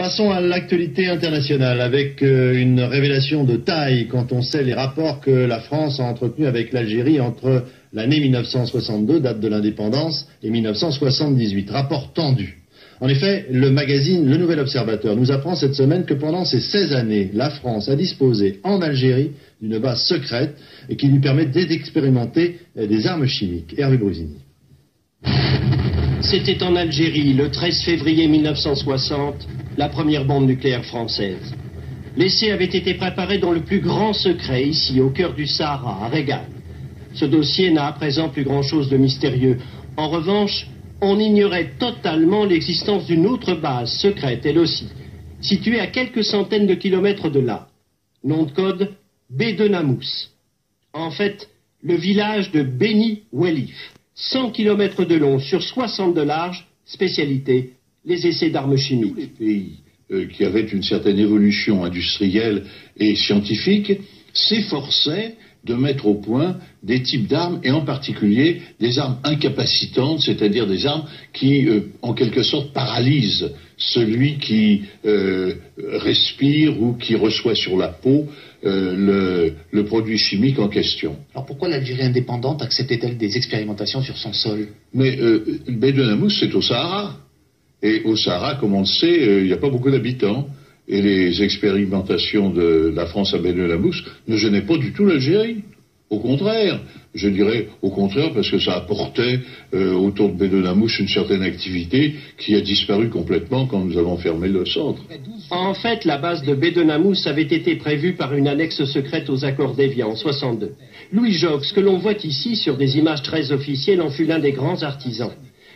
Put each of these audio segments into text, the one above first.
Passons à l'actualité internationale avec une révélation de taille quand on sait les rapports que la France a entretenus avec l'Algérie entre l'année 1962, date de l'indépendance, et 1978. Rapport tendu. En effet, le magazine Le Nouvel Observateur nous apprend cette semaine que pendant ces 16 années, la France a disposé en Algérie d'une base secrète et qui lui permet d'expérimenter des armes chimiques. Hervé Brusini. C'était en Algérie, le 13 février 1960, la première bombe nucléaire française. L'essai avait été préparé dans le plus grand secret, ici, au cœur du Sahara, à Reggane. Ce dossier n'a à présent plus grand-chose de mystérieux. En revanche, on ignorait totalement l'existence d'une autre base secrète, elle aussi, située à quelques centaines de kilomètres de là. Nom de code, Bédenamous. En fait, le village de Beni Welif. 100 kilomètres de long sur 60 de large, spécialité, les essais d'armes chimiques. Tous les pays qui avaient une certaine évolution industrielle et scientifique s'efforçaient de mettre au point des types d'armes, et en particulier des armes incapacitantes, c'est-à-dire des armes qui, en quelque sorte, paralysent celui qui respire ou qui reçoit sur la peau le produit chimique en question. Alors pourquoi l'Algérie indépendante acceptait-elle des expérimentations sur son sol? Mais Bédenamous, c'est au Sahara. Et au Sahara, comme on le sait, il n'y a pas beaucoup d'habitants. Et les expérimentations de la France à Bédenamous ne gênaient pas du tout l'Algérie. Au contraire, je dirais au contraire parce que ça apportait autour de Bédenamous une certaine activité qui a disparu complètement quand nous avons fermé le centre. En fait, la base de Bédenamous avait été prévue par une annexe secrète aux accords d'Évian en 62. Louis Jox, que l'on voit ici sur des images très officielles, en fut l'un des grands artisans.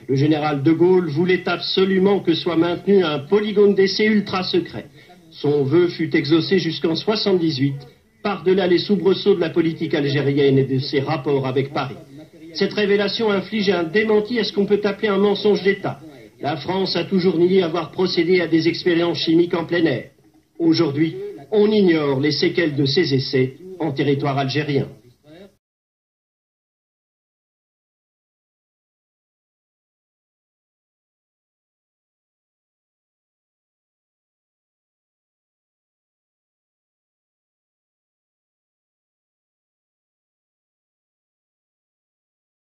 Le général de Gaulle voulait absolument que soit maintenu un polygone d'essai ultra secret. Son vœu fut exaucé jusqu'en 78, par-delà les soubresauts de la politique algérienne et de ses rapports avec Paris. Cette révélation inflige un démenti à ce qu'on peut appeler un mensonge d'État. La France a toujours nié avoir procédé à des expériences chimiques en plein air. Aujourd'hui, on ignore les séquelles de ces essais en territoire algérien.